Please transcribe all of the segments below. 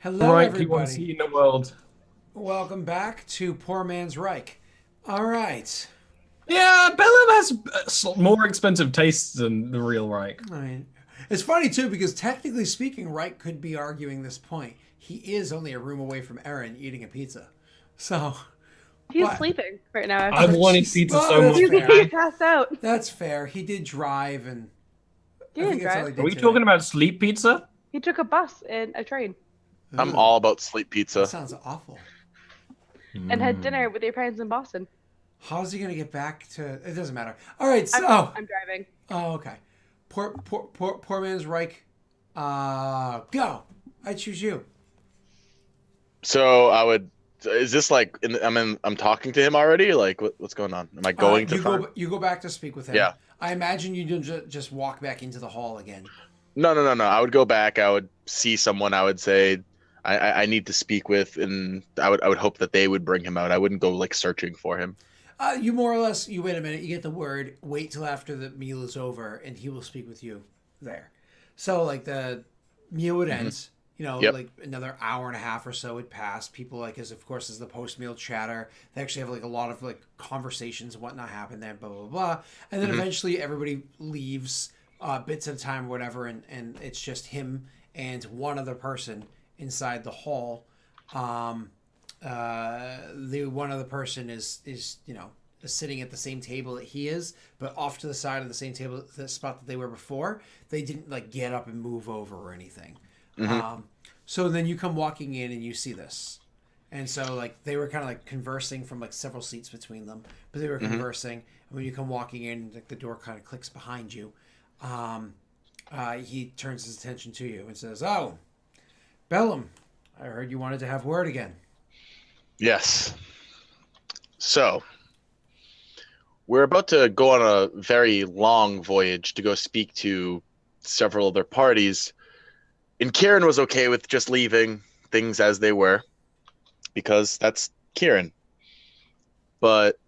Hello, Reich you want to everybody. see in the world. Welcome back to Poor Man's Reich. All right. Yeah, Bellum has more expensive tastes than the real Reich. I mean, it's funny too because technically speaking, Reich could be arguing this point. He is only a room away from Erin eating a pizza. So, He's but sleeping right now, I've oh, actually. wanted jeez. pizza Oh, so that's much, fair. He man. passed out. That's fair. He did drive, and He I didn't think that's all drive. he Are did we today. talking about sleep pizza? He took a bus and a train I'm Ugh, all about sleep that pizza. sounds awful. and had Mm. dinner with your parents in Boston. How's he gonna get back to? It doesn't matter. All right. I'm So, I'm driving. oh, okay. Poor Man's Reich. Go. I choose you. So I would. Is this like? I'm talking to him already. Like, what's going on? Am I going to find? You go back to speak with him. Yeah. I imagine you don't just walk back into the hall again. No. I would go back. I would see someone. I would say, I need to speak with, and I would hope that they would bring him out. I wouldn't go like searching for him. You more or less you wait a minute. You get the word. Wait till after the meal is over, and he will speak with you there. So like the meal would Hmm. end. You know, Yep. like another hour and a half or so would pass. People like as of course as the post meal chatter. They actually have like a lot of like conversations and whatnot happen there. Blah blah blah. And then Hmm. eventually everybody leaves bits at a time or whatever, and it's just him and one other person inside the hall. Um, the one other person is sitting at the same table that he is, but off to the side of the same table, the spot that they were before. They didn't like get up and move over or anything. Hmm. So then you come walking in and you see this. And so like they were kind of like conversing from like several seats between them, but they were Hmm. conversing. And when you come walking in, like the door kind of clicks behind you. Um, he turns his attention to you and says, "Oh, Bellum, I heard you wanted to have word again." Yes. So we're about to go on a very long voyage to go speak to several other parties, and Kyrann was okay with just leaving things as they were because that's Kyrann. But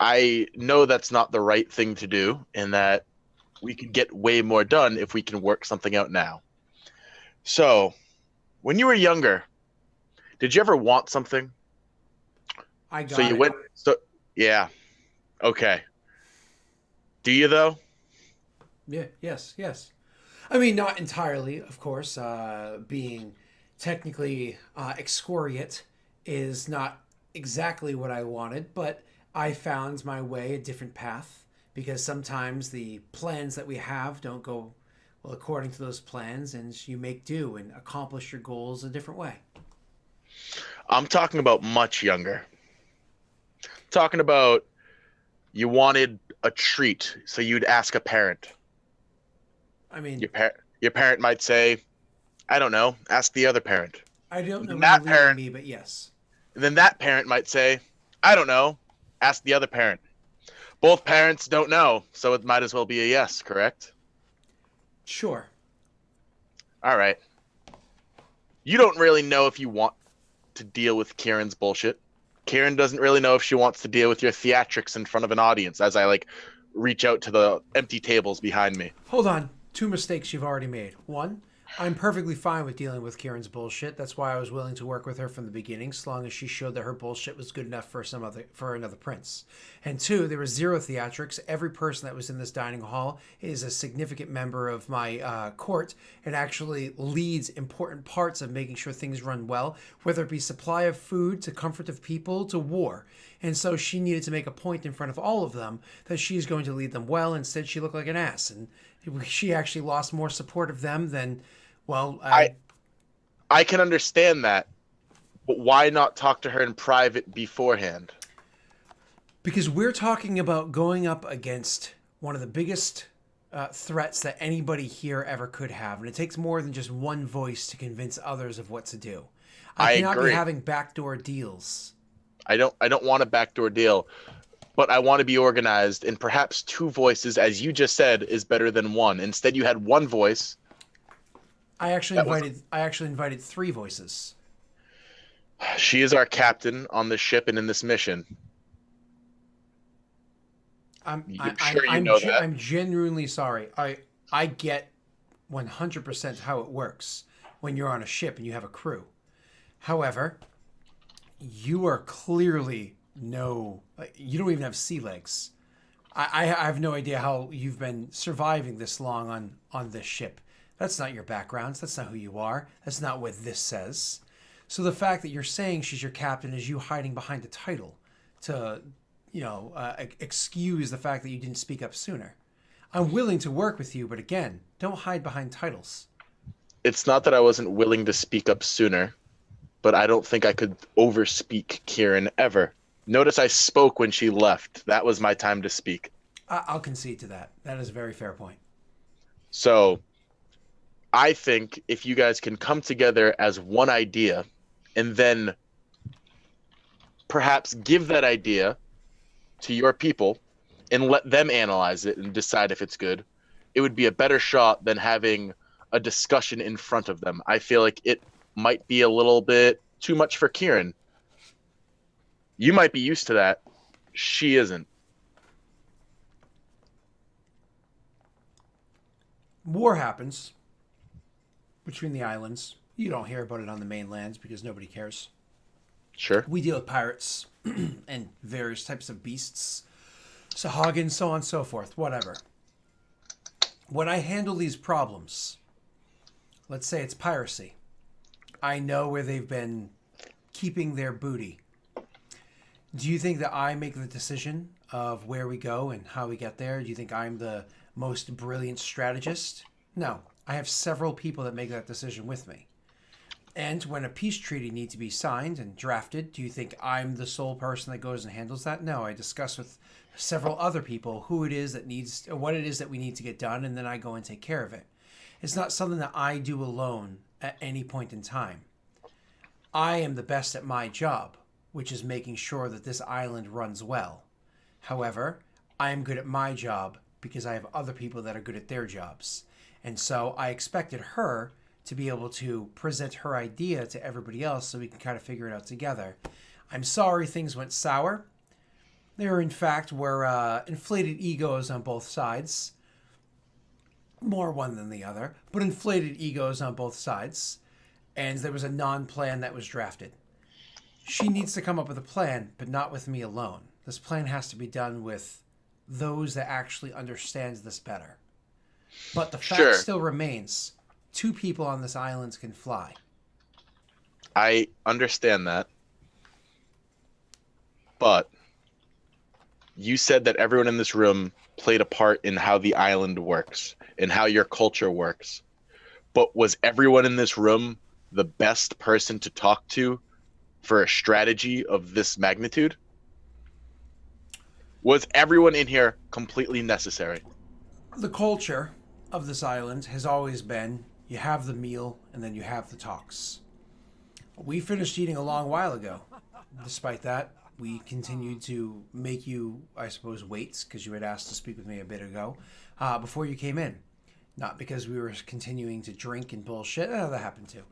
I know that's not the right thing to do, and that we could get way more done if we can work something out now. So, when you were younger, did you ever want something? I So got you it. went. So yeah, okay. Do you though? Yeah, yes. I mean, not entirely, of course. Being technically excoriate is not exactly what I wanted, but I found my way a different path because sometimes the plans that we have don't go well according to those plans, and you make do and accomplish your goals a different way. I'm talking about much younger. Talking about you wanted a treat, so you'd ask a parent. I mean, Your parent might say, "I don't know, ask the other parent." I don't know Then where you're that leading parent, me, but yes, then that parent might say, "I don't know, ask the other parent." Both parents don't know, so it might as well be a yes, correct? sure. All right. You don't really know if you want to deal with Kieran's bullshit. Kyrann doesn't really know if she wants to deal with your theatrics in front of an audience as I like reach out to the empty tables behind me. Hold on. Two mistakes you've already made. One, I'm perfectly fine with dealing with Kieran's bullshit. That's why I was willing to work with her from the beginning, so long as she showed that her bullshit was good enough for another prince. And two, there was zero theatrics. Every person that was in this dining hall is a significant member of my court and actually leads important parts of making sure things run well, whether it be supply of food to comfort of people to war. And so she needed to make a point in front of all of them that she's going to lead them well. Instead, she looked like an ass, and she actually lost more support of them than well, I I can understand that, but why not talk to her in private beforehand? because we're talking about going up against one of the biggest threats that anybody here ever could have, and it takes more than just one voice to convince others of what to do. I I cannot be agree. having backdoor deals. I don't want a backdoor deal, but I want to be organized, and perhaps two voices, as you just said, is better than one. Instead, you had one voice. That was I actually invited three voices. She is our captain on this ship and in this mission. I'm sure you know that. I'm genuinely sorry. I get 100% how it works. when you're on a ship and you have a crew. However, you are clearly you don't even have sea legs. I have no idea how you've been surviving this long on this ship. That's not your backgrounds. That's not who you are. That's not what this says. So the fact that you're saying she's your captain is you hiding behind a title to, excuse the fact that you didn't speak up sooner. I'm willing to work with you, but again, don't hide behind titles. It's not that I wasn't willing to speak up sooner, but I don't think I could overspeak Kyrann ever. Notice I spoke when she left. That was my time to speak. I'll concede to that. That is a very fair point. So I think if you guys can come together as one idea and then perhaps give that idea to your people and let them analyze it and decide if it's good, it would be a better shot than having a discussion in front of them. I feel like it might be a little bit too much for Kyrann. You might be used to that. She isn't. War happens between the islands. You don't hear about it on the mainlands because nobody cares. Sure. We deal with pirates and various types of beasts, Sahagin, so on and so forth, whatever. When I handle these problems, let's say it's piracy, I know where they've been keeping their booty. Do you think that I make the decision of where we go and how we get there? Do you think I'm the most brilliant strategist? No. I have several people that make that decision with me. And when a peace treaty needs to be signed and drafted, do you think I'm the sole person that goes and handles that? No, I discuss with several other people who it is that needs, or what it is that we need to get done, and then I go and take care of it. It's not something that I do alone at any point in time. I am the best at my job, which is making sure that this island runs well. However, I am good at my job because I have other people that are good at their jobs. And so I expected her to be able to present her idea to everybody else so we can kind of figure it out together. I'm sorry things went sour. There, in fact, were inflated egos on both sides. More one than the other, but inflated egos on both sides. And there was a non-plan that was drafted. She needs to come up with a plan, but not with me alone. This plan has to be done with those that actually understands this better. But the fact still remains, 2 people on this island can fly. I understand that. But you said that everyone in this room played a part in how the island works and how your culture works. But was everyone in this room the best person to talk to for a strategy of this magnitude? Was everyone in here completely necessary? The culture of this island has always been, you have the meal and then you have the talks. We finished eating a long while ago. Despite that, we continued to make you, I suppose, wait, because you had asked to speak with me a bit ago, before you came in. Not because we were continuing to drink and bullshit, that happened too,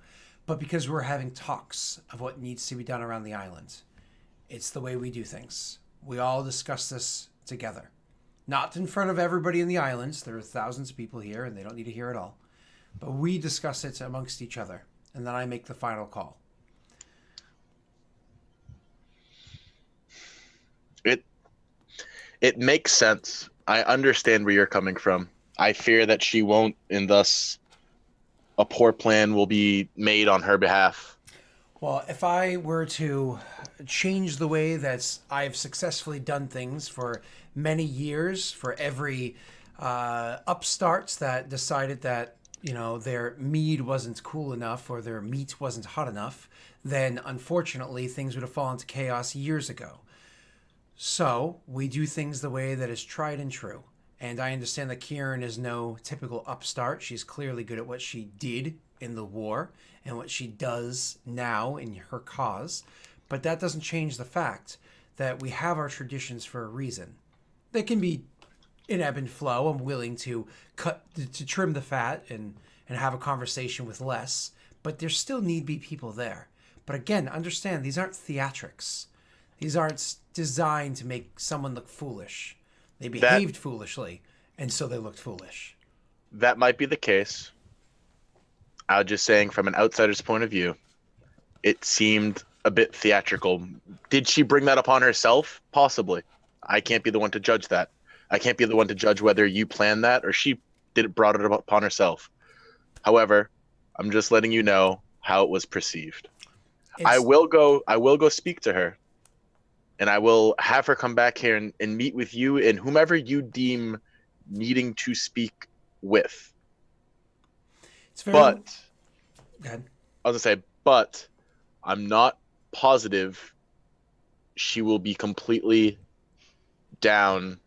but because we were having talks of what needs to be done around the island. It's the way we do things. We all discuss this together. Not in front of everybody in the islands. There are thousands of people here, and they don't need to hear it all. But we discuss it amongst each other, and then I make the final call. It makes sense. I understand where you're coming from. I fear that she won't, and thus a poor plan will be made on her behalf. Well, if I were to change the way that I've successfully done things for many years, for every upstarts that decided that, their mead wasn't cool enough or their meat wasn't hot enough, then unfortunately things would have fallen to chaos years ago. So we do things the way that is tried and true. And I understand that Kyrann is no typical upstart. She's clearly good at what she did in the war and what she does now in her cause. But that doesn't change the fact that we have our traditions for a reason. They can be in ebb and flow. I'm willing to trim the fat and have a conversation with less. But there still need to be people there. But again, understand, these aren't theatrics. These aren't designed to make someone look foolish. They behaved foolishly, and so they looked foolish. That might be the case. I was just saying, from an outsider's point of view, it seemed a bit theatrical. Did she bring that upon herself? Possibly. I can't be the one to judge that. I can't be the one to judge whether you planned that or she brought it upon herself. However, I'm just letting you know how it was perceived. I will go speak to her, and I will have her come back here and meet with you and whomever you deem needing to speak with. But go ahead. I was gonna say, but I'm not positive she will be completely down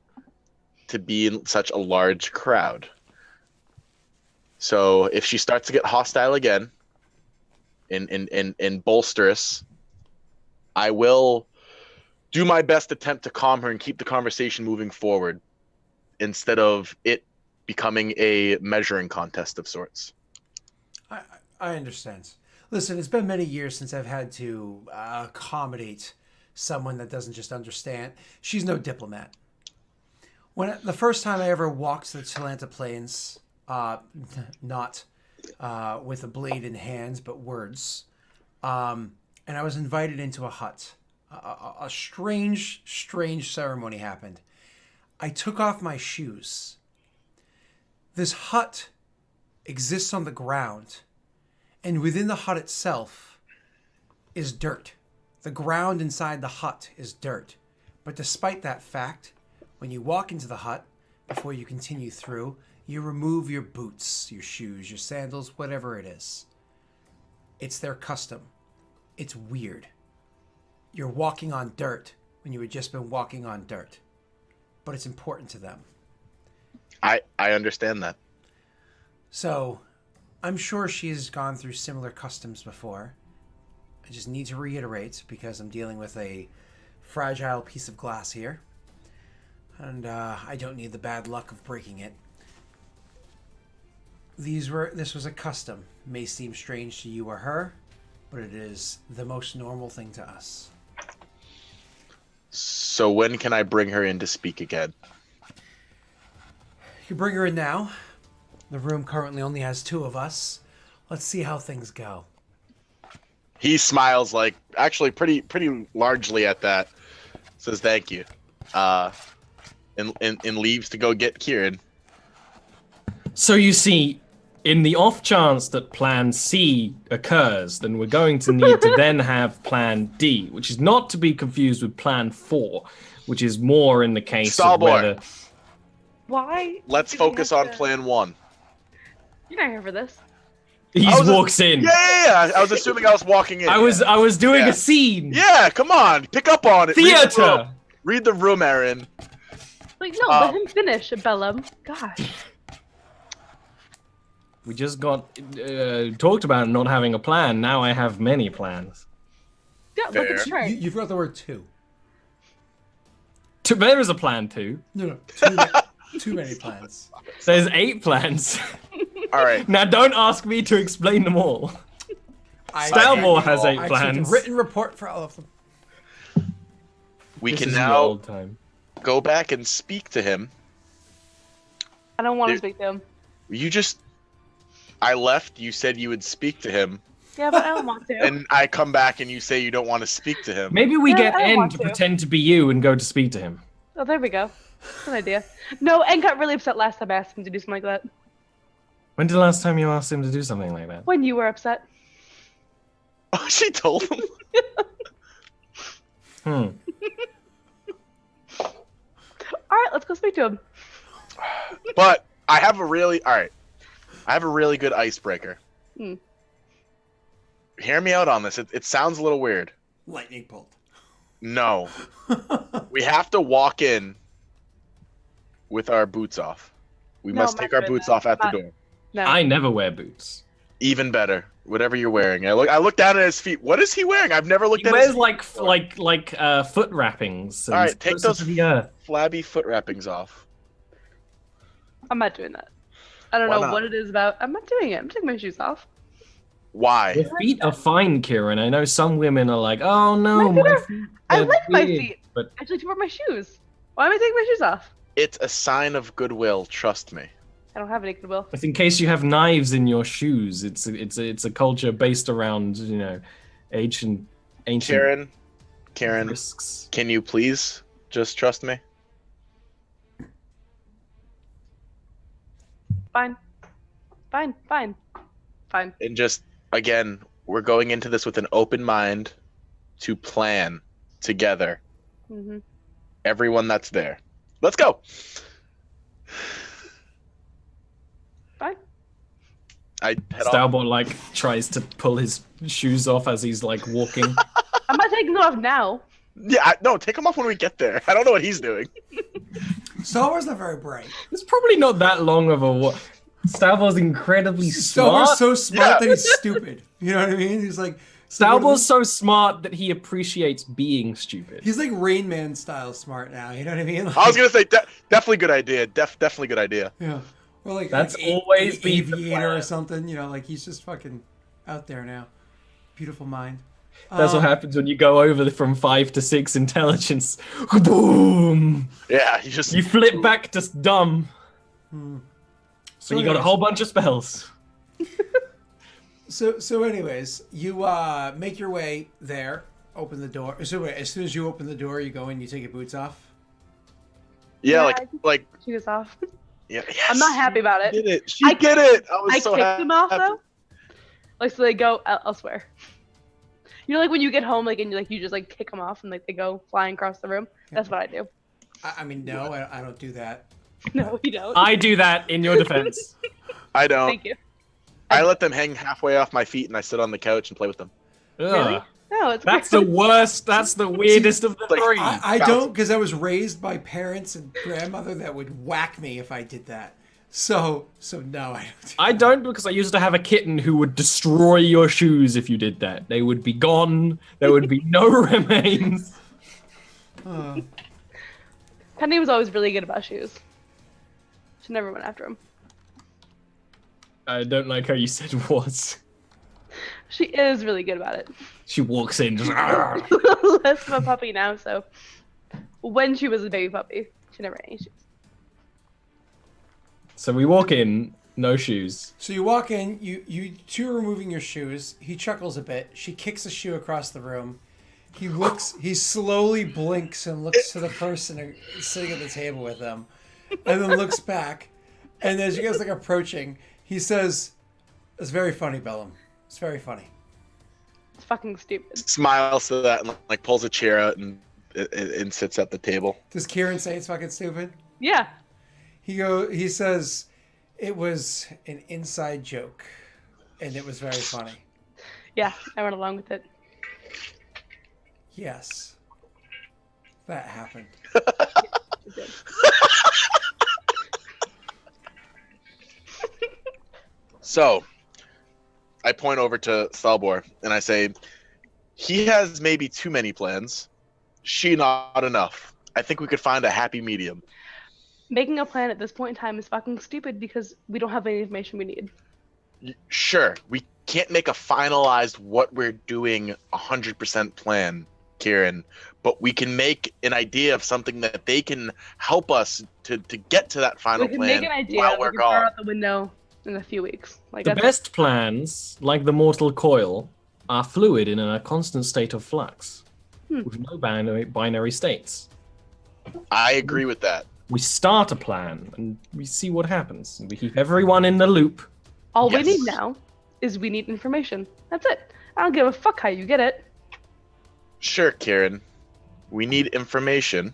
to be in such a large crowd. So if she starts to get hostile again and bolsterous, I will do my best attempt to calm her and keep the conversation moving forward instead of it becoming a measuring contest of sorts. I understand. Listen, it's been many years since I've had to accommodate someone that doesn't just understand. She's no diplomat. The first time I ever walked the Talanta Plains, not with a blade in hand, but words, and I was invited into a hut. A strange ceremony happened. I took off my shoes. This hut exists on the ground, and within the hut itself is dirt. The ground inside the hut is dirt. But despite that fact, when you walk into the hut, before you continue through, you remove your boots, your shoes, your sandals, whatever it is. It's their custom. It's weird. You're walking on dirt when you had just been walking on dirt. But it's important to them. I understand that. So, I'm sure she's gone through similar customs before. I just need to reiterate, because I'm dealing with a fragile piece of glass here. And I don't need the bad luck of breaking it. This was a custom. May seem strange to you or her, but it is the most normal thing to us. So when can I bring her in to speak again? You can bring her in now. The room currently only has 2 of us. Let's see how things go. He smiles, like, actually pretty largely at that. Says thank you. And leaves to go get Kyrann. So you see, in the off chance that Plan C occurs, then we're going to need to then have Plan D, which is not to be confused with Plan 4, which is more in the case of whether... Why? Let's focus on Plan 1. You're not here for this. He walks in. Yeah. I was assuming I was walking in. I was doing a scene. Yeah, come on. Pick up on it. Theater. Read the room, Aaron. Like, no, let him finish, Bellum. Gosh. We just got talked about not having a plan. Now I have many plans. Yeah, look at Fair. the You forgot the word 2. There is a plan too. No. Too many plans. There's 8 plans. All right. Now don't ask me to explain them all. Stalmore has 8 I plans. took a written report for all of them. We This can is the now old time. go back and speak to him. I don't want to Dude. speak to him. I left, you said you would speak to him, Yeah, but I don't want to. and I come back and you say you don't want to speak to him. Maybe we Yeah, get I don't N want to to. pretend to be you and go to speak to him. Oh, there we go. That's an idea. No, N got really upset last time I asked him to do something like that. When did the last time you asked him to do something like that? When you were upset. Oh, she told him? Alright, let's go speak to him. But I have a really good icebreaker. Hmm. Hear me out on this. It sounds a little weird. Lightning bolt. No. We have to walk in with our boots off. We No, must I'm take not our doing boots that. off at the Not- door. No. I never wear boots. Even better. Whatever you're wearing. I look down at his feet. What is he wearing? I've never looked He at wears his like foot wrappings. And All right, take closer those to the earth. flabby foot wrappings off. I'm not doing that. I don't Why know not? what it is about. I'm not doing it. I'm taking my shoes off. Why? Your feet are fine, Kyrann. I know some women are like, oh no, My feet my are- feet. I they're like my weird," feet. But I just like to wear my shoes. Why am I taking my shoes off? It's a sign of goodwill, trust me. I don't have any goodwill. It's in case you have knives in your shoes. It's a culture based around ancient Kyrann, risks. can you please just trust me? Fine. And just, again, we're going into this with an open mind to plan together. Mm-hmm. Everyone that's there. Let's go. Fine. I head off. Stalbot tries to pull his shoes off as he's walking. I'm not taking them off now. Yeah, no, take him off when we get there. I don't know what he's doing. Star Wars not very bright. It's probably not that long of a walk. Stalbor's incredibly Star smart. Wars so smart Yeah. that he's stupid. You know what I mean? He's like Stalbor's so smart that he appreciates being stupid. he's like Rain Man style smart now. You know what I mean? I was gonna say definitely good idea. Definitely good idea. Yeah. Or like That's like always been the aviator or plan. something. You know, like he's just fucking out there now. Beautiful mind. That's what happens when you go over from 5 to 6 intelligence. Boom! Yeah, You flip back to dumb. So But you got a anyways- whole bunch of spells. So anyways, you make your way there. Open the door. So wait, as soon as you open the door, you go in. You take your boots off. Yeah, Yeah, like She was off. yeah. I'm not happy about She it. did it. She did it. I was I so kicked happy. them off though. So they go elsewhere. You know, when you get home, and you just kick them off and they go flying across the room. That's what I do. I mean, no, I don't do that. No, you don't. I do that in your defense. I don't. Thank you. I let them hang halfway off my feet, and I sit on the couch and play with them. Really? Ugh. No, it's That's great. the worst. That's the weirdest of the Like, three. I don't, because I was raised by parents and grandmother that would whack me if I did that. So no, I don't. I don't because I used to have a kitten who would destroy your shoes if you did that. They would be gone. There would be no remains. Penny was always really good about shoes. She never went after him. I don't like how you said was. She is really good about it. She walks in. Just, Less of a puppy now, so when she was a baby puppy, she never had any shoes. so we walk in, no shoes. So you walk in, you two are removing your shoes. He chuckles a bit. She kicks a shoe across the room. He slowly blinks and looks to the person sitting at the table with them, and then looks back. And as you guys approaching, he says, "It's very funny, Bellum. It's very funny." It's fucking stupid. Smiles to that and pulls a chair out and sits at the table. Does Kyrann say it's fucking stupid? Yeah. He says, "It was an inside joke, and it was very funny." Yeah, I went along with it. Yes, that happened. It did. So, I point over to Stalbor and I say, he has maybe too many plans. She not enough. I think we could find a happy medium. Making a plan at this point in time is fucking stupid because we don't have any information we need. Sure, we can't make a finalized what we're doing 100% plan, Kyrann, but we can make an idea of something that they can help us to get to that final We can plan make an idea. while We we're can throw gone. out the window in a few weeks. The that's best plans, like the mortal coil, are fluid and in a constant state of flux, with no binary states. I agree with that. We start a plan and we see what happens. We keep everyone in the loop. all Yes. we need now is we need information. That's it. I don't give a fuck how you get it. Sure, Kyrann. We need information.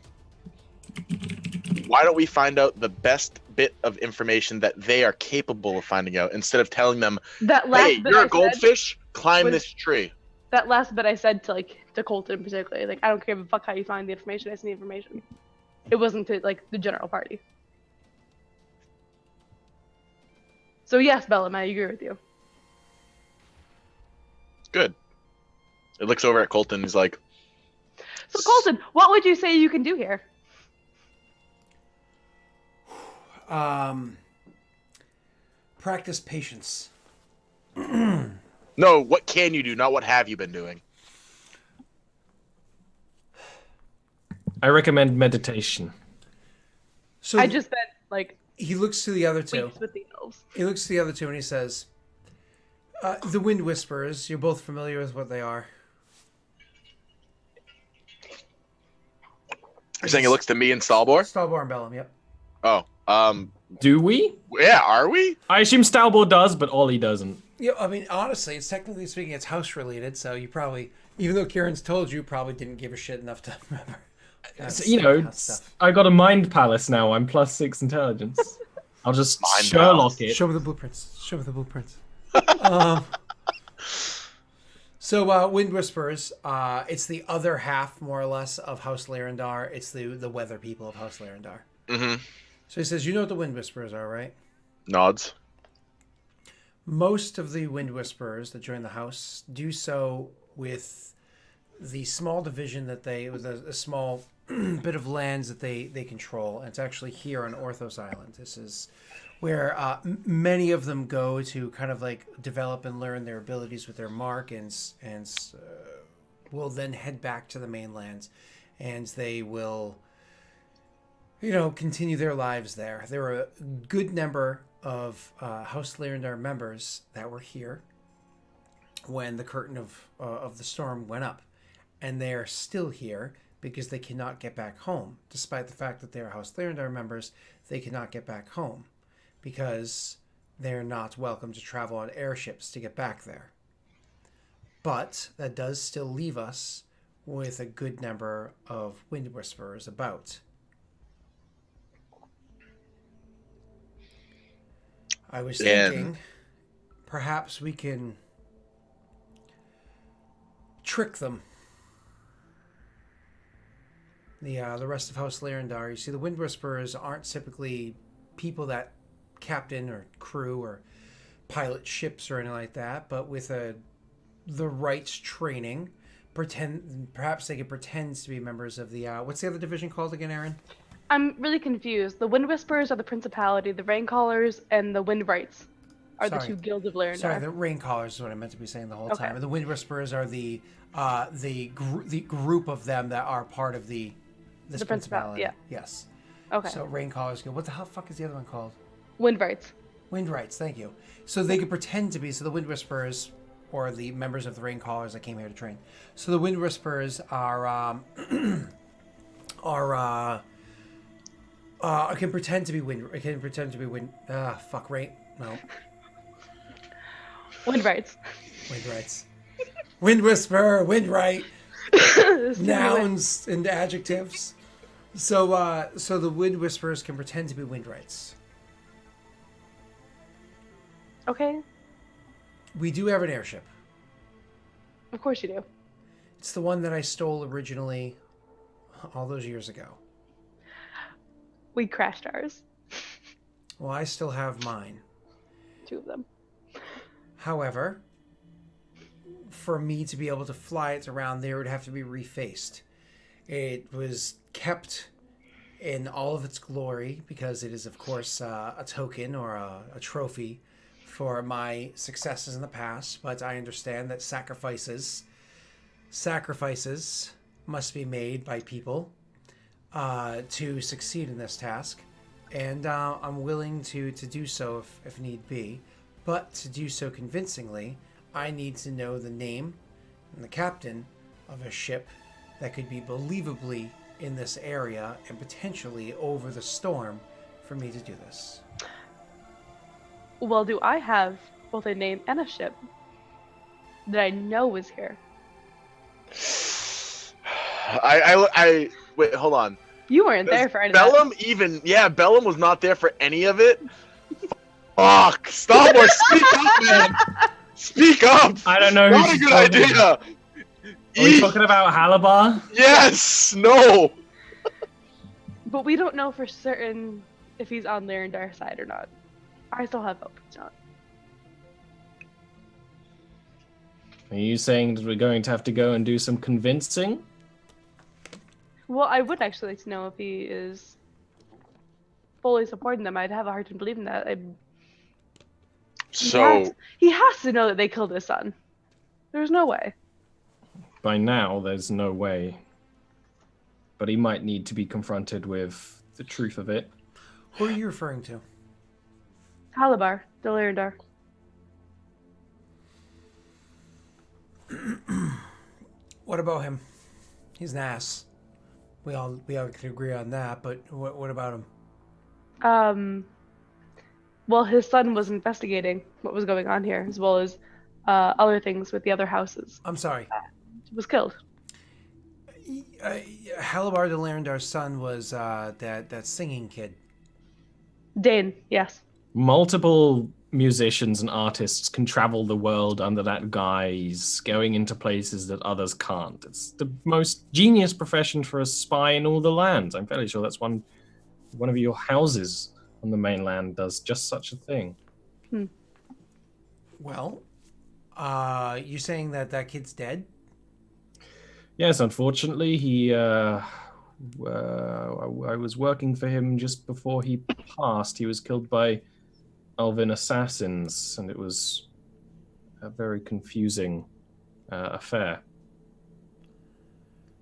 Why don't we find out the best bit of information that they are capable of finding out instead of telling them, That last hey, bit you're I a goldfish, climb was- this tree. That last bit I said to Colton particularly, I don't give a fuck how you find the information. I just need information. It wasn't to the general party. So yes, Bellum, I agree with you. Good. It looks over at Colton. He's like, So Colton, what would you say you can do here? Practice patience. no, what can you do? Not what have you been doing? I recommend meditation. So I just said He looks to the other two. Speaks with the elves. He looks to the other two and he says, "The Wind Whisperers. You're both familiar with what they are." You're saying it looks to me and Stalbor? Stalbor and Bellum. Yep. Oh, Do we? yeah, are we? I assume Stalbor does, but Ollie doesn't. Yeah. I mean, honestly, it's technically speaking, it's house related. So you probably, even though Kieran's told you, probably didn't give a shit enough to remember. So, you know, I got a mind palace now. I'm +6 intelligence. I'll just Mind Sherlock palace. it. Show me the blueprints. Show me the blueprints. So, Wind Whisperers, it's the other half, more or less, of House Lyrandar. It's the weather people of House Lyrandar. Mm-hmm. So he says, you know what the Wind Whisperers are, right? Nods. Most of the Wind Whisperers that join the house do so with the small division that with a small bit of lands that they control. And it's actually here on Orthos Island. This is where many of them go to kind of like develop and learn their abilities with their mark, and will then head back to the mainland, and they will, continue their lives there. There were a good number of House Lyrandar members that were here when the curtain of the storm went up, and they are still here because they cannot get back home, despite the fact that they are House Lyrandar members. They cannot get back home because they're not welcome to travel on airships to get back there. But that does still leave us with a good number of Wind Whisperers about. I was thinking perhaps we can trick them. The rest of House Lyrandar. You see, the Wind Whisperers aren't typically people that captain or crew or pilot ships or anything like that, but with the right training, perhaps they could pretend to be members of the what's the other division called again, Aaron? I'm really confused. The Wind Whisperers are the Principality, the Raincallers, and the Windbrights are the two guilds of Lyrandar. Sorry, the Raincallers is what I meant to be saying the whole Okay. time. And the Wind Whisperers are the group of them that are part of this The Principality. yeah. Yes. Okay. So Raincallers go. What the hell fuck is the other one called? Windbrights. Windbrights, thank you. So they could pretend to be, so the Wind Whisperers, or the members of the Raincallers that came here to train. So the Wind Whisperers can pretend to be Wind. Windbrights. Windbrights. Wind Whisperer, Windbright. Nouns and adjectives. So the Wind Whisperers can pretend to be Windbrights. Okay. We do have an airship. Of course you do. It's the one that I stole originally all those years ago. We crashed ours. Well, I still have mine. 2 of them. However, for me to be able to fly it around there, it would have to be refaced. It was kept in all of its glory because it is, of course, a token or a trophy for my successes in the past. But I understand that sacrifices must be made by people to succeed in this task. And I'm willing to do so if need be. But to do so convincingly, I need to know the name and the captain of a ship that could be believably in this area and potentially over the storm for me to do this. Well, do I have both a name and a ship that I know is here? I wait, hold on. You weren't there for any of that. Bellum was not there for any of it. Fuck! Stop or speak up, man! Speak up! I don't know. Not a good idea! Are we talking about Halabar? Yes! No! But we don't know for certain if he's on Lyrandar's side or not. I still have hope he's not. Are you saying that we're going to have to go and do some convincing? Well, I would actually like to know if he is fully supporting them. I'd have a hard time believing that. He has to know that they killed his son. There's no way. By now, there's no way. But he might need to be confronted with the truth of it. Who are you referring to? Halabar, the Lyrandar. What about him? He's an ass. We all can agree on that, but what about him? Well, his son was investigating what was going on here, as well as other things with the other houses. I'm sorry. Was killed. Halabar the Larendar's son was that singing kid. Dane, yes. Multiple musicians and artists can travel the world under that guise, going into places that others can't. It's the most genius profession for a spy in all the land. I'm fairly sure that's one of your houses on the mainland does just such a thing. Well, you saying that kid's dead? Yes, unfortunately, I was working for him just before he passed. He was killed by elven assassins, and it was a very confusing affair.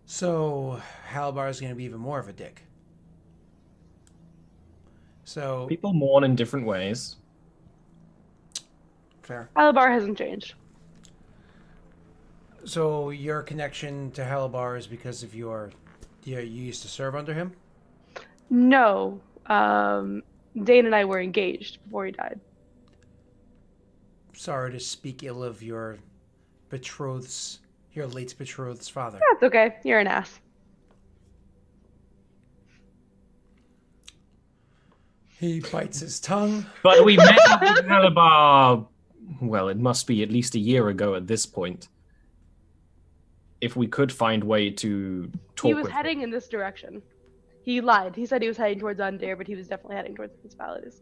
So Halabar is going to be even more of a dick. So People mourn in different ways. fair. Halabar hasn't changed. So your connection to Halabar is because of you used to serve under him? No. Dane and I were engaged before he died. Sorry to speak ill of your late betrothed's father. That's okay. You're an ass. He bites his tongue. But we met up with Halabar, well, it must be at least a year ago at this point. If we could find way to talk He was with heading in this direction. He lied. He said he was heading towards Undair, but he was definitely heading towards the Principalities.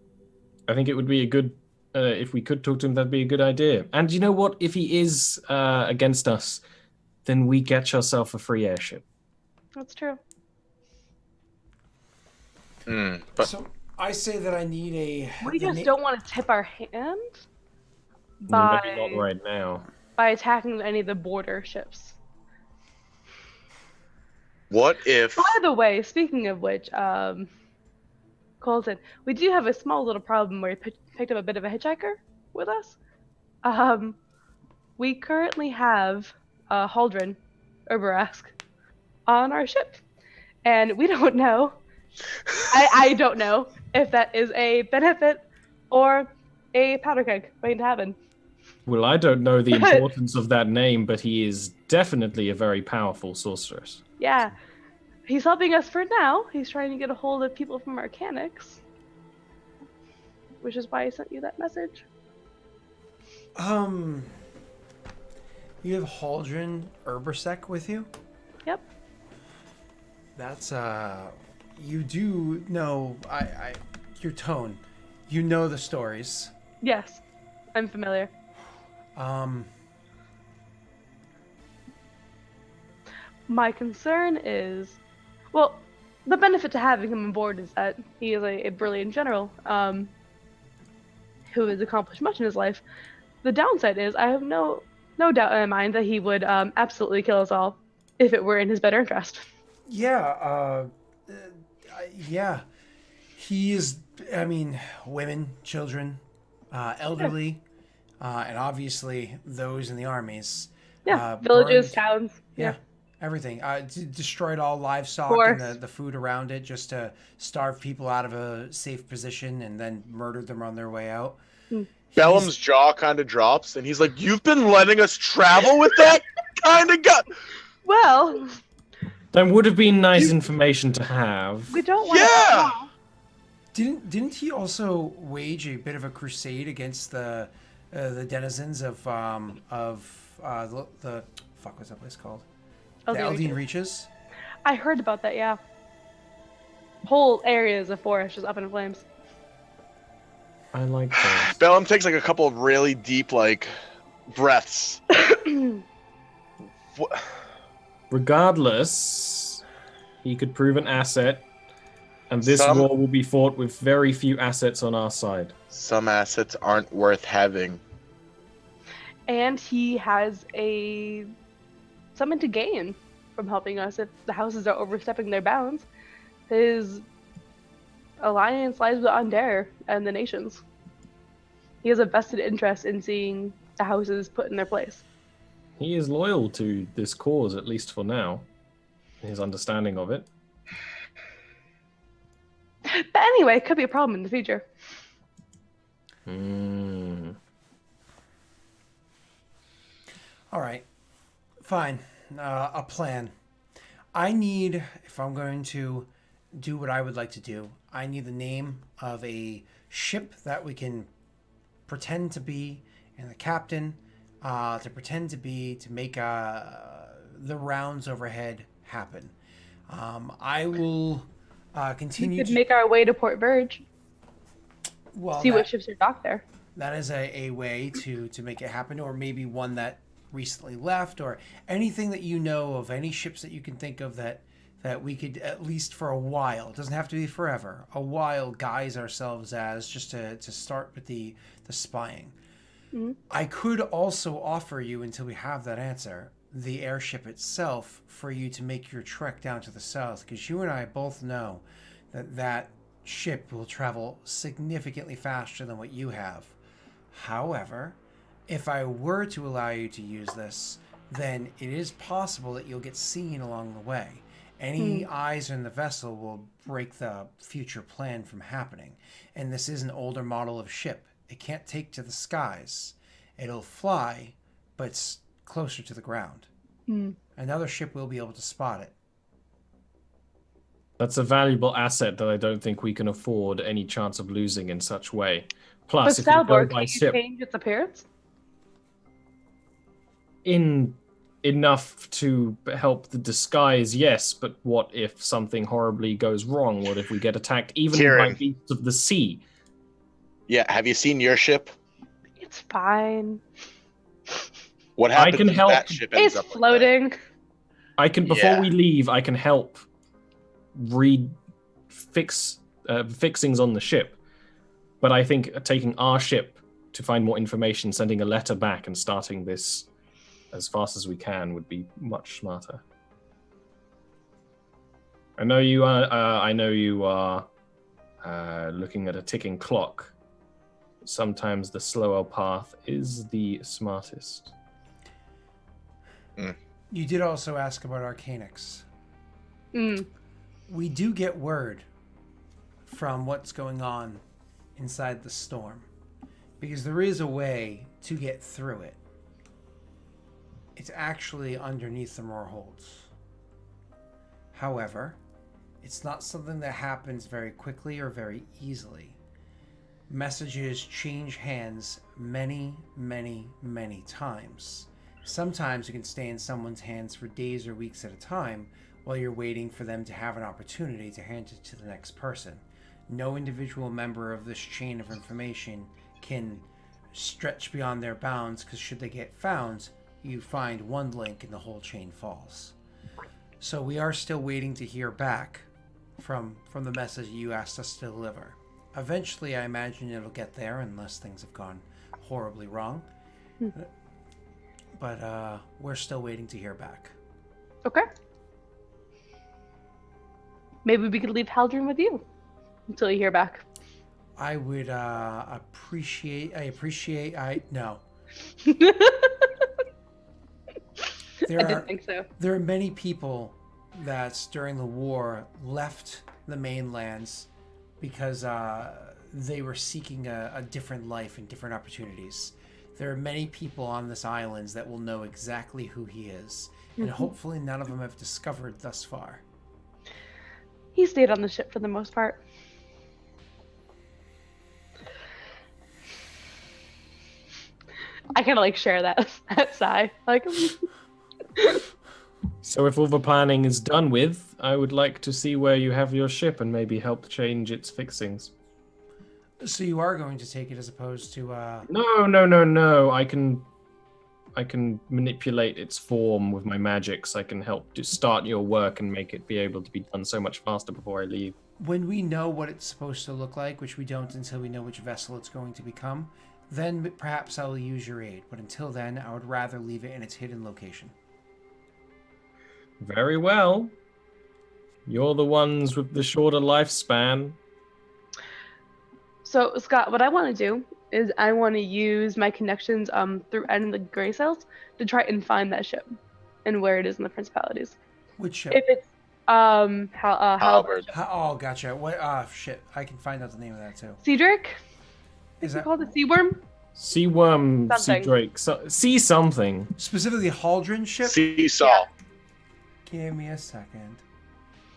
I think it would be a good, if we could talk to him, that'd be a good idea. And you know what? If he is against us, then we get ourselves a free airship. That's true. But So I say that I need a. We just don't want to tip our hand Maybe by not right now. attacking any of the border ships. what if? By the way, speaking of which, Colton, we do have a small little problem where we picked up a bit of a hitchhiker with us. We currently have Haldren Urberask on our ship, and we don't know. I don't know if that is a benefit or a powder keg waiting to happen. Well, I don't know the importance of that name, but he is definitely a very powerful sorceress. Yeah, he's helping us for now. He's trying to get a hold of people from Arcanics, which is why I sent you that message. You have Haldren Urbersek with you? Yep. That's you do know your tone. You know the stories. Yes, I'm familiar. My concern is, well, the benefit to having him on board is that he is a brilliant general who has accomplished much in his life. The downside is I have no doubt in my mind that he would absolutely kill us all if it were in his better interest. Yeah, yeah. He is, I mean, women, children, elderly, and obviously those in the armies. Yeah, villages, burned- towns. Yeah, everything. Destroyed all livestock Forest. and the food around it just to starve people out of a safe position and then murdered them on their way out. Bellum's jaw kind of drops, and he's like, "You've been letting us travel with that kind of guy." Well, That would have been nice information to have. we don't want Yeah! Didn't he also wage a bit of a crusade against the denizens of the fuck what's that place called? The Eldine Reaches. I heard about that, yeah. Whole areas of forest just up in flames. I like those. Bellum takes like a couple of really deep breaths. What? Regardless, he could prove an asset, and this Some- war will be fought with very few assets on our side. Some assets aren't worth having. And he has something to gain from helping us if the houses are overstepping their bounds. His alliance lies with Andere and the nations. He has a vested interest in seeing the houses put in their place. He is loyal to this cause, at least for now. His understanding of it. But anyway, it could be a problem in the future. All right. Fine. A plan. I need, if I'm going to do what I would like to do, I need the name of a ship that we can pretend to be, and the captain to pretend to be, to make the rounds overhead happen. I will We continue could to... make our way to Port Verge. Well, See what ships are docked there. that is a way to make it happen, or maybe one that recently left, or anything that you know of, any ships that you can think of that we could, at least for a while, it doesn't have to be forever, a while, guise ourselves as, just to start with the spying. Mm-hmm. I could also offer you, until we have that answer, the airship itself for you to make your trek down to the south, because you and I both know that ship will travel significantly faster than what you have. However, if I were to allow you to use this, then it is possible that you'll get seen along the way. Any eyes in the vessel will break the future plan from happening. And this is an older model of ship. It can't take to the skies. It'll fly, but it's closer to the ground. Another ship will be able to spot it. That's a valuable asset that I don't think we can afford any chance of losing in such way. Plus, But if we go Salvor, by can you ship, change its appearance? in enough to help the disguise, yes, but what if something horribly goes wrong? What if we get attacked even by Kyrann. beasts of the sea? Yeah, have you seen your ship? It's fine. What I happens can if help. that ship ends It's up like that? floating. I can, before Yeah. we leave, I can help fixings on the ship. But I think taking our ship to find more information, sending a letter back, and starting this as fast as we can would be much smarter. I know you are looking at a ticking clock. Sometimes the slower path is the smartest. You did also ask about Arcanix. Mm. We do get word from what's going on inside the storm, because there is a way to get through it. It's actually underneath the Roar Holds. However, it's not something that happens very quickly or very easily. Messages change hands many, many, many times. Sometimes it can stay in someone's hands for days or weeks at a time while you're waiting for them to have an opportunity to hand it to the next person. No individual member of this chain of information can stretch beyond their bounds, because should they get found, you find one link and the whole chain falls. So we are still waiting to hear back from the message you asked us to deliver. Eventually, I imagine it'll get there, unless things have gone horribly wrong. But we're still waiting to hear back. Okay. Maybe we could leave Haldren with you until you hear back. I would no. I didn't think so. There are many people that during the war left the mainlands because they were seeking a different life and different opportunities. There are many people on this island that will know exactly who he is, and hopefully none of them have discovered thus far. He stayed on the ship for the most part. I kind of like share that sigh. Like, So if all the planning is done with, I would like to see where you have your ship and maybe help change its fixings. So you are going to take it as opposed to No. I can manipulate its form with my magics. I can help to start your work and make it be able to be done so much faster before I leave. when we know what it's supposed to look like, which we don't until we know which vessel it's going to become, then perhaps I'll use your aid. But until then, I would rather leave it in its hidden location. Very well. You're the ones with the shorter lifespan. So Scott, what I want to do is I want to use my connections through Ed the Gray Cells to try and find that ship and where it is in the Principalities. Which ship? If it's Halberd. Oh, gotcha. What? Shit. I can find out the name of that too. Cedric? Is Is that it called a sea worm? Sea worm, sea Something. drake, sea something. specifically Haldren ship? Seesaw. Yeah. Give me a second.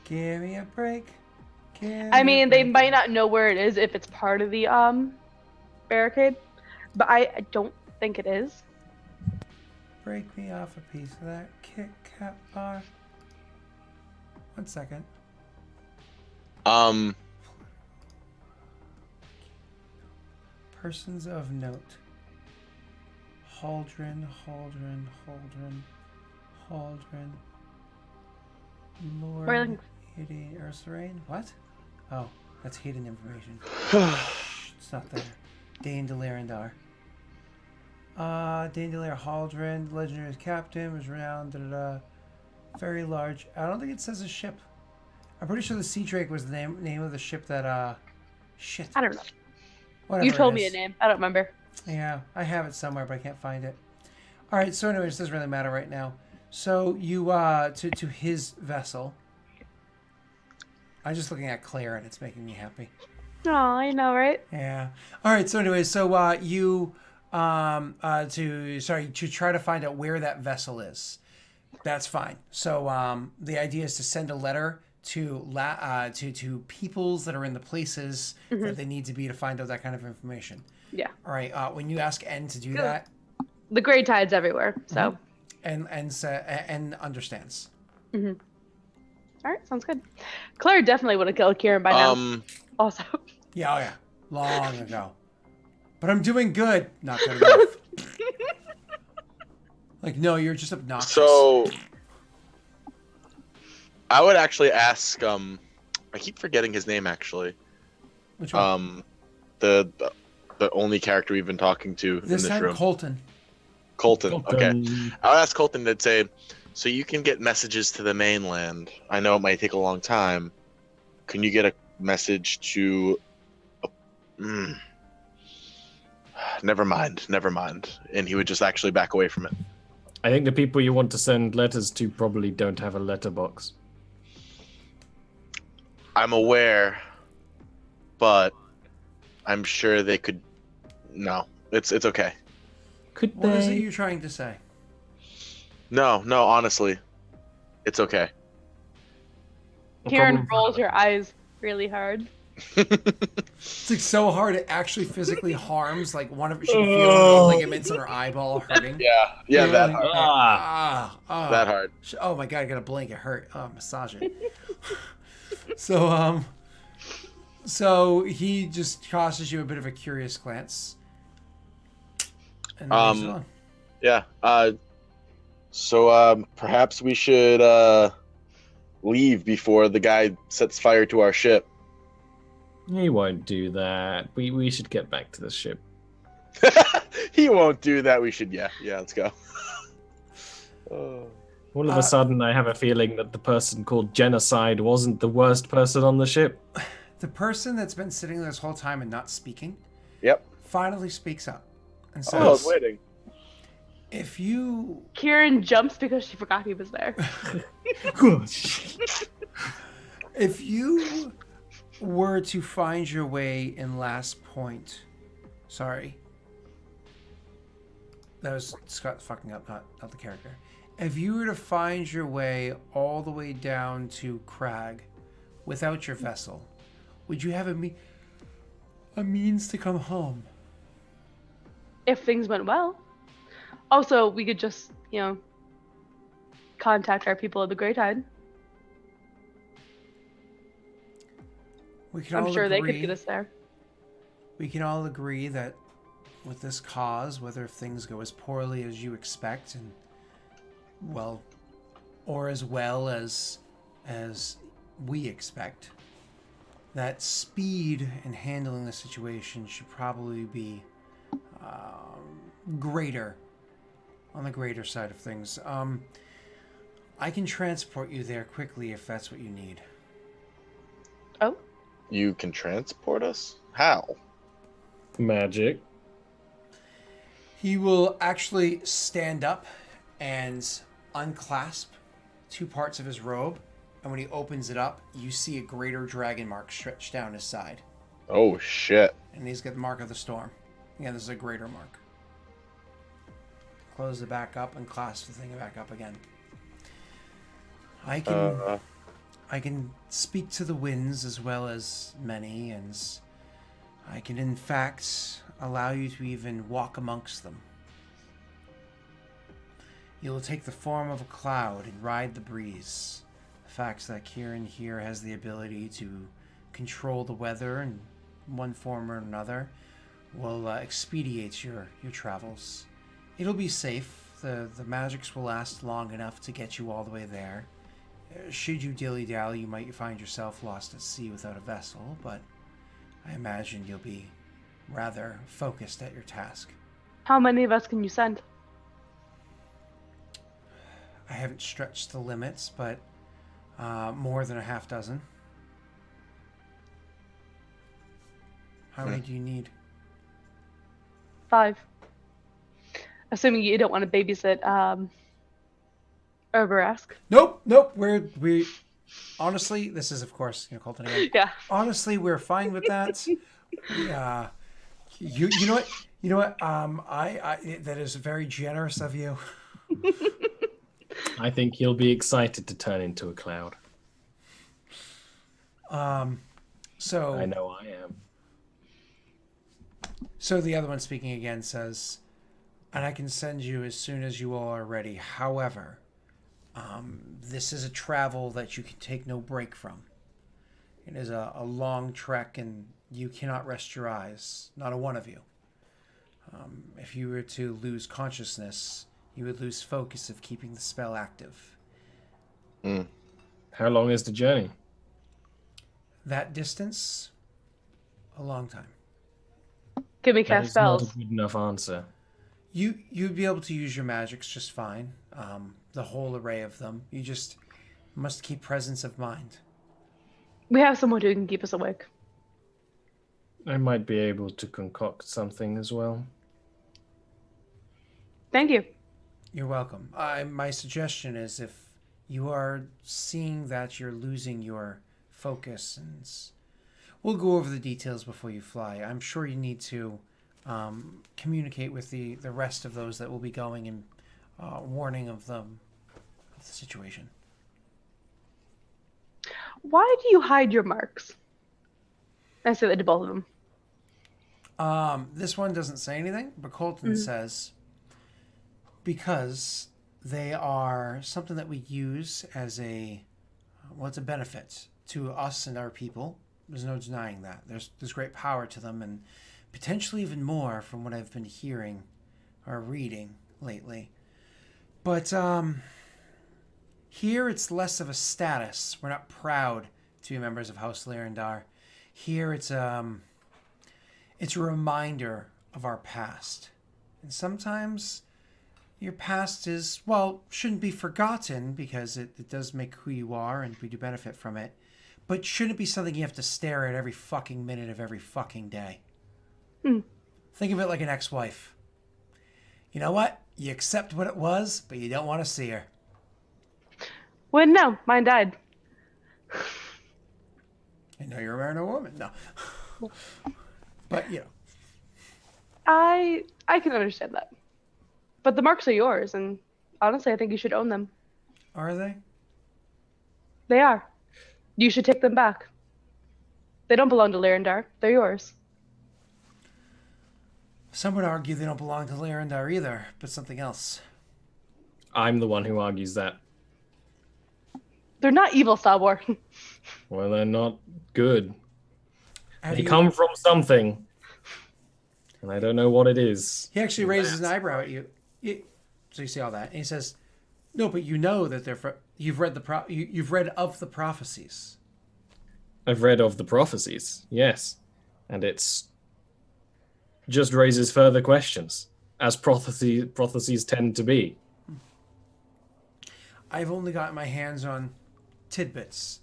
Give me a break. I mean, they might not know where it is if it's part of the barricade, but I don't think it is. Break me off a piece of that Kit Kat bar. 1 second. Persons of note. Haldren. Lord Where are you looking? Hidden Ursarain? What? Oh, that's hidden information. Shh, it's not there. Dane Delarendar. Dane Delar Haldren, legendary captain, was renowned. Very large. I don't think it says a ship. I'm pretty sure the Sea Drake was the name of the ship that. Shit. I don't know. Whatever You told it me a is. name. I don't remember. Yeah, I have it somewhere, but I can't find it. All right. So, anyways, it doesn't really matter right now. So you to his vessel. I'm just looking at Claire, and it's making me happy. Oh, I know, right? Yeah. All right. So, anyways, so you to try to find out where that vessel is. That's fine. So the idea is to send a letter to to peoples that are in the places that they need to be to find out that kind of information. Yeah. All right. When you ask N to do that, The gray tide's everywhere, so. and understands. Mm-hmm. All right, sounds good. Claire definitely would have killed Kyrann by now. Also. Yeah. Oh yeah. Long ago. But I'm doing good. Not good enough. Like, no, you're just obnoxious. So I would actually ask. I keep forgetting his name actually. Which one? The only character we've been talking to in This this time, room. Colton. Colton. Okay. I would ask Colton to say, so you can get messages to the mainland. I know it might take a long time. Can you get a message to? Never mind. And he would just actually back away from it. I think the people you want to send letters to probably don't have a letterbox. I'm aware, but I'm sure they could. No, it's okay. Could What is it they? you're trying to say? No, honestly, it's okay. Kyrann rolls her eyes really hard. It's like so hard it actually physically harms. Like one of she can feel the ligaments in her eyeball hurting. Yeah, that hard. That hard. Oh my god, I got a blink. It hurt. Oh, massage it. So he just tosses you a bit of a curious glance. And then moves on. Yeah. So perhaps we should leave before the guy sets fire to our ship. He won't do that. We should get back to the ship. He won't do that. We should. Yeah. Let's go. All of a sudden, I have a feeling that the person called Genocide wasn't the worst person on the ship. The person that's been sitting there this whole time and not speaking. Yep. Finally speaks up and I was says, waiting. "If you Kyrann jumps because she forgot he was there. if you were to find your way in Last Point, sorry, that was Scott fucking up, not the character. If you were to find your way all the way down to Crag without your vessel, would you have a means to come home?" If things went well. Also, we could just, contact our people at the Grey Tide. We can I'm all sure they agree- could get us there. We can all agree that with this cause, whether things go as poorly as you expect, and or as well as we expect, that speed in handling the situation should probably be greater, on the greater side of things. I can transport you there quickly if that's what you need. Oh? You can transport us? How? Magic. He will actually stand up and unclasp two parts of his robe, and when he opens it up, you see a greater dragon mark stretched down his side. Oh shit. And he's got the mark of the storm. Again, this is a greater mark. Close it back up and clasp the thing back up again. I can speak to the winds as well as many, and I can in fact allow you to even walk amongst them. You will take the form of a cloud and ride the breeze. The fact that Kyrann here has the ability to control the weather in one form or another will expedite your travels. It'll be safe. The magics will last long enough to get you all the way there. Should you dilly-dally, you might find yourself lost at sea without a vessel, but I imagine you'll be rather focused at your task. How many of us can you send? I haven't stretched the limits, but more than a half dozen. How many do you need? 5. Assuming you don't want to babysit Oberesk. Nope. We honestly, this is of course Colton again. Yeah. Honestly, we're fine with that. You know what? I that is very generous of you. I think he'll be excited to turn into a cloud. So I know I am. So the other one speaking again says, and I can send you as soon as you all are ready. However, this is a travel that you can take no break from. It is a long trek, and you cannot rest your eyes. Not a one of you. If you were to lose consciousness, you would lose focus of keeping the spell active. How long is the journey? That distance, a long time. Can we That cast is not spells? a good enough answer. You'd be able to use your magics just fine. The whole array of them. You just must keep presence of mind. We have someone who can keep us awake. I might be able to concoct something as well. Thank you. You're welcome. My suggestion is if you are seeing that you're losing your focus, and we'll go over the details before you fly. I'm sure you need to communicate with the rest of those that will be going and warning of the situation. Why do you hide your marks? I say that to both of them. This one doesn't say anything, but Colton says because they are something that we use as it's a benefit to us and our people. There's no denying that. There's great power to them, and potentially even more from what I've been hearing or reading lately. But here it's less of a status. We're not proud to be members of House Lyrandar. Here it's a reminder of our past. And sometimes your past shouldn't be forgotten because it does make who you are and we do benefit from it. But shouldn't be something you have to stare at every fucking minute of every fucking day. Think of it like an ex-wife. You know what? You accept what it was, but you don't want to see her. Well, no, mine died. I know you're marrying a woman. No. But, I can understand that. But the marks are yours, and honestly, I think you should own them. Are they? They are. You should take them back. They don't belong to Lyrandar. They're yours. Some would argue they don't belong to Lyrandar either, but something else. I'm the one who argues that. They're not evil, Stalwar. Well, they're not good. Have They you- come from something. And I don't know what it is. He actually raises an eyebrow at you. So you see all that, and he says, "No, but you know that they're you've read you've read of the prophecies." I've read of the prophecies, yes. And it's just raises further questions, as prophecies tend to be. I've only got my hands on tidbits,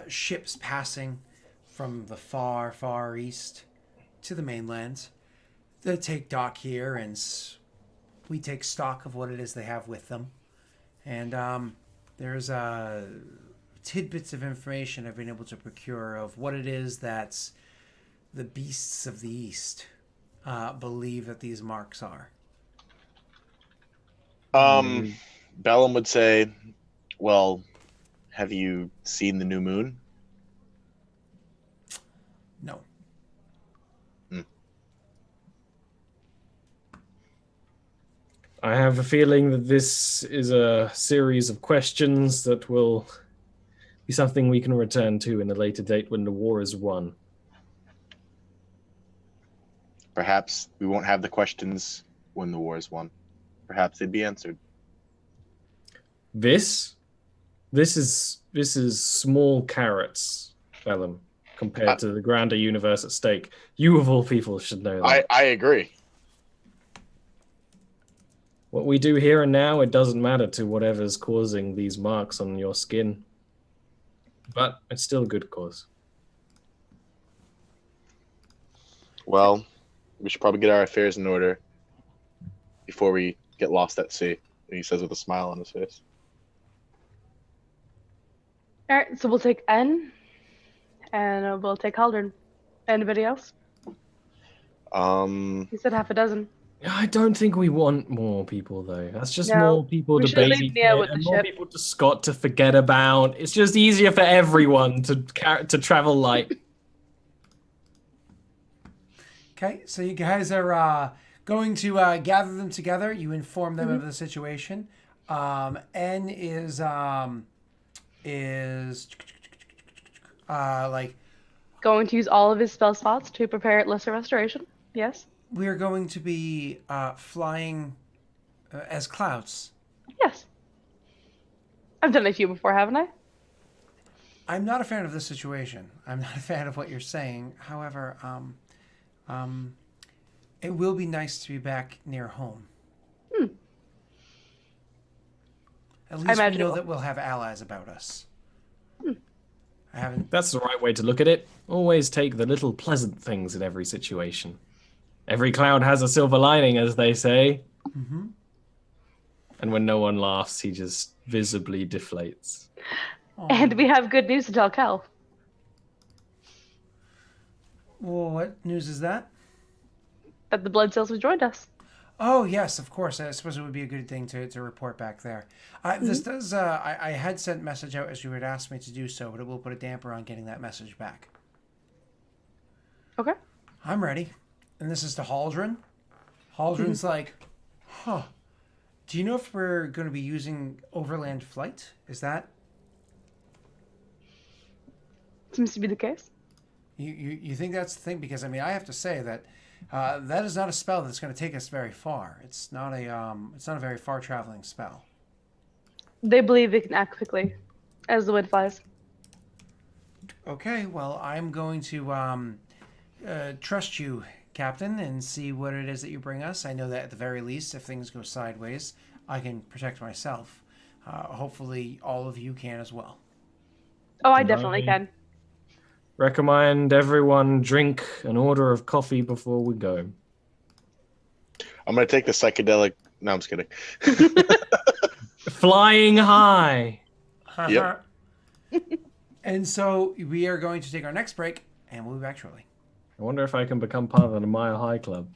ships passing from the far, far east, to the mainland. They take dock here, and we take stock of what it is they have with them. And there's tidbits of information I've been able to procure of what it is that the beasts of the East believe that these marks are. Bellum would say, well, have you seen the new moon? No. I have a feeling that this is a series of questions that will be something we can return to in a later date when the war is won. Perhaps we won't have the questions when the war is won. Perhaps they'd be answered. This is small carrots, Bellum, compared to the grander universe at stake. You of all people should know that. I agree. What we do here and now, it doesn't matter to whatever's causing these marks on your skin. But it's still a good cause. Well, we should probably get our affairs in order before we get lost at sea, he says with a smile on his face. All right, so we'll take N, and we'll take Haldren. Anybody else? He said half a dozen. I don't think we want more people, though. That's just No, more people we to should leave Nia babysit with the and more ship. people to Scott to forget about. It's just easier for everyone to travel light. Okay, so you guys are going to gather them together. You inform them of the situation. N is like, Going to use all of his spell slots to prepare Lesser Restoration. Yes. we're going to be flying as clouds. Yes. I've done a few before, haven't I? I'm not a fan of this situation. I'm not a fan of what you're saying. However, it will be nice to be back near home. At least we imagine it know will. that we'll have allies about us. I haven't. That's the right way to look at it. Always take the little pleasant things in every situation. Every cloud has a silver lining, as they say. Mm-hmm. And when no one laughs, he just visibly deflates. And we have good news to tell Kel. Well, what news is that? That the Blood Seals have joined us. Oh, yes, of course. I suppose it would be a good thing to report back there. This does. I had sent message out as you had asked me to do so, but it will put a damper on getting that message back. Okay. I'm ready. And this is to Haldren. Haldren's like, huh. Do you know if we're going to be using overland flight? Is that... Seems to be the case. You think that's the thing? Because, I mean, I have to say that that is not a spell that's going to take us very far. It's not a very far traveling spell. They believe it can act quickly as the wind flies. Okay, well, I'm going to trust you, Captain, and see what it is that you bring us. I know that at the very least, if things go sideways, I can protect myself. Hopefully, all of you can as well. Oh, I definitely can. Recommend everyone drink an order of coffee before we go. I'm going to take the psychedelic... No, I'm just kidding. Flying high. Yep. And so we are going to take our next break, and we'll be back shortly. I wonder if I can become part of the Mile High Club.